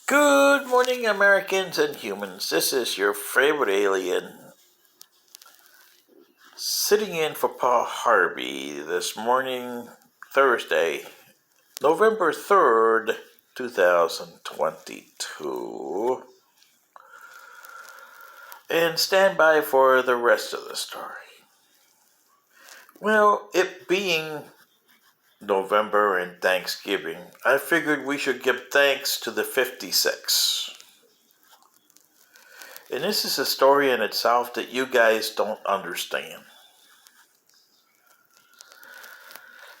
Good morning, Americans and humans. This is your favorite alien sitting in for Paul Harvey this morning, Thursday, November 3rd, 2022. And stand by for the rest of the story. Well, it being November and Thanksgiving, I figured we should give thanks to the 56. And this is a story in itself that you guys don't understand.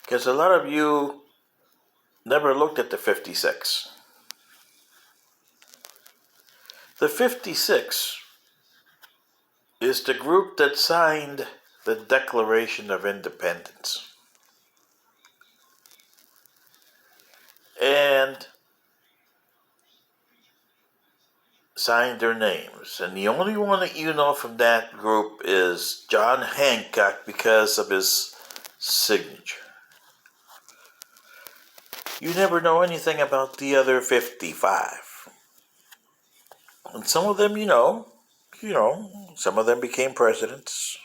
Because a lot of you never looked at the 56. The 56 is the group that signed the Declaration of Independence. And signed their names. And the only one that you know from that group is John Hancock because of his signature. You never know anything about the other 55. And some of them some of them became presidents.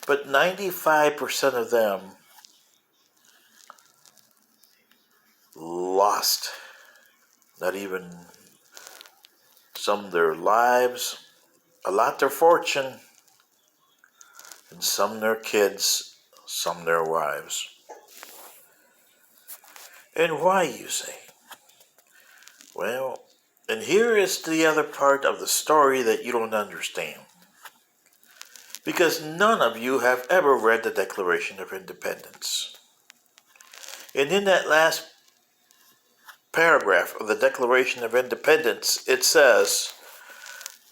But 95% of them lost. Not even some their lives, a lot their fortune, and some their kids, some their wives. And why, you say? Well, and here is the other part of the story that you don't understand. Because none of you have ever read the Declaration of Independence. And in that last paragraph of the Declaration of Independence, it says,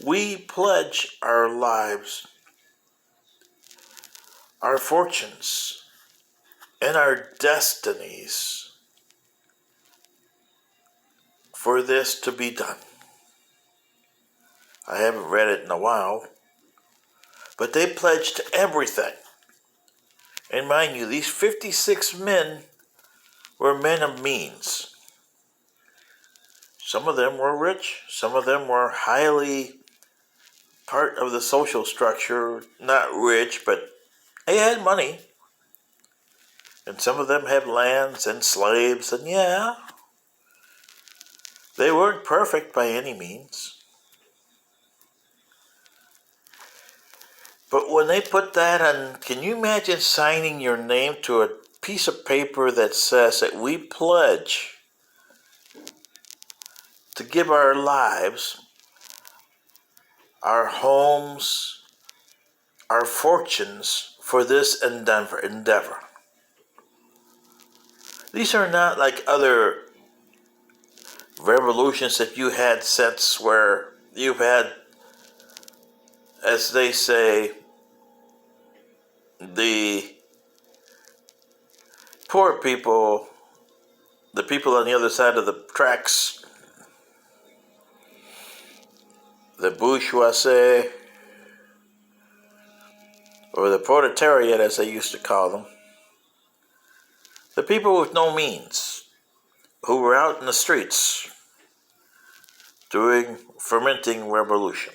"We pledge our lives, our fortunes, and our destinies for this to be done." I haven't read it in a while, but they pledged everything. And mind you, these 56 men were men of means. Some of them were rich, some of them were highly part of the social structure, not rich, but they had money. And some of them had lands and slaves, and yeah, they weren't perfect by any means. But when they put that on, can you imagine signing your name to a piece of paper that says that we pledge to give our lives, our homes, our fortunes for this endeavor? These are not like other revolutions that you had since where you've had, as they say, the poor people, the people on the other side of the tracks, the bourgeoisie, or the proletariat as they used to call them, the people with no means, who were out in the streets doing fermenting revolution.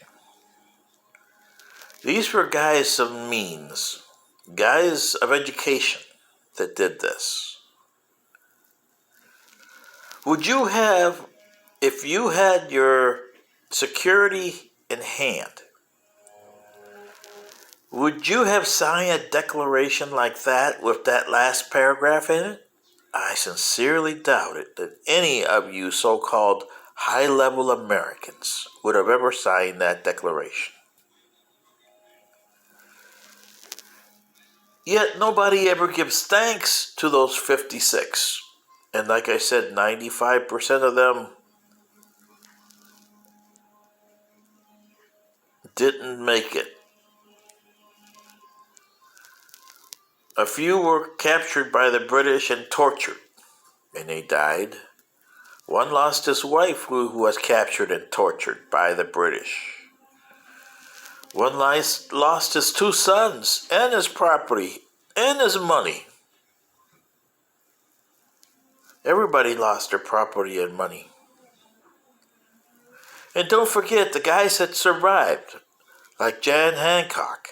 These were guys of means, guys of education that did this. Would you have, if you had your security in hand, would you have signed a declaration like that with that last paragraph in it? I sincerely doubt it that any of you so-called high-level Americans would have ever signed that declaration. Yet nobody ever gives thanks to those 56. And like I said, 95% of them didn't make it. A few were captured by the British and tortured, and they died. One lost his wife, who was captured and tortured by the British. One lost his 2 sons and his property and his money. Everybody lost their property and money. And don't forget the guys that survived, like Jan Hancock,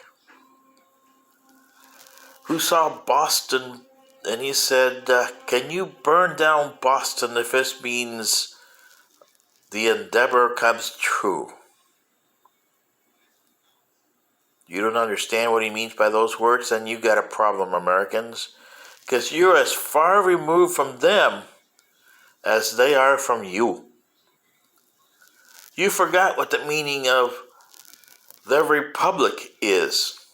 who saw Boston and he said, can you burn down Boston if this means the endeavor comes true? You don't understand what he means by those words? Then you got a problem, Americans, because you're as far removed from them as they are from you. You forgot what the meaning of the republic is,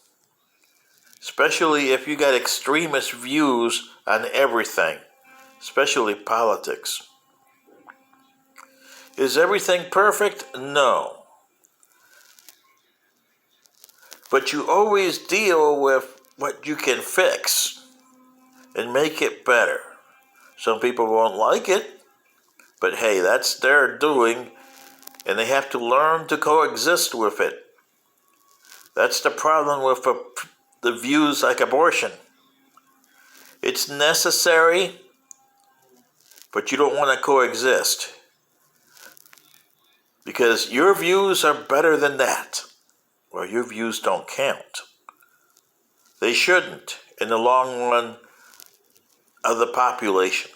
especially if you got extremist views on everything, especially politics. Is everything perfect? No. But you always deal with what you can fix and make it better. Some people won't like it, but hey, that's their doing, and they have to learn to coexist with it. That's the problem with the views like abortion. It's necessary, but you don't want to coexist, because your views are better than that. Well, your views don't count. They shouldn't in the long run of the population.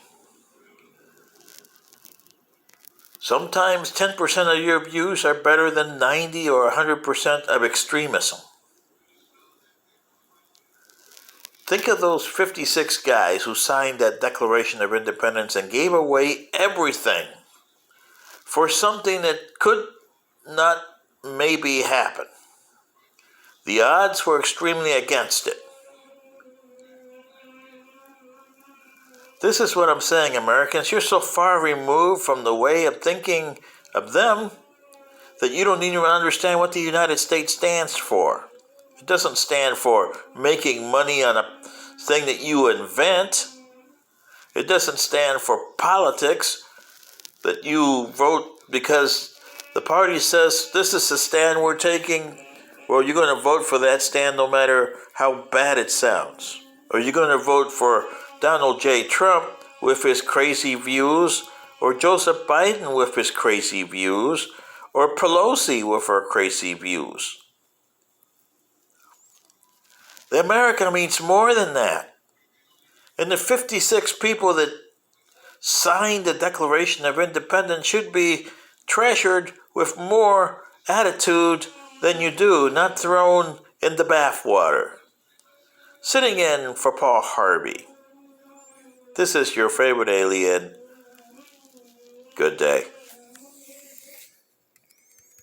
Sometimes 10% of your views are better than 90 or 100% of extremism. Think of those 56 guys who signed that Declaration of Independence and gave away everything for something that could not maybe happen. The odds were extremely against it. This is what I'm saying, Americans. You're so far removed from the way of thinking of them that you don't even understand what the United States stands for. It doesn't stand for making money on a thing that you invent. It doesn't stand for politics, that you vote because the party says this is the stand we're taking. Well, you're going to vote for that stand no matter how bad it sounds. Or you're going to vote for Donald J. Trump with his crazy views, or Joseph Biden with his crazy views, or Pelosi with her crazy views. The America means more than that. And the 56 people that signed the Declaration of Independence should be treasured with more attitude than you do, not thrown in the bathwater. Sitting in for Paul Harvey. This is your favorite alien. Good day.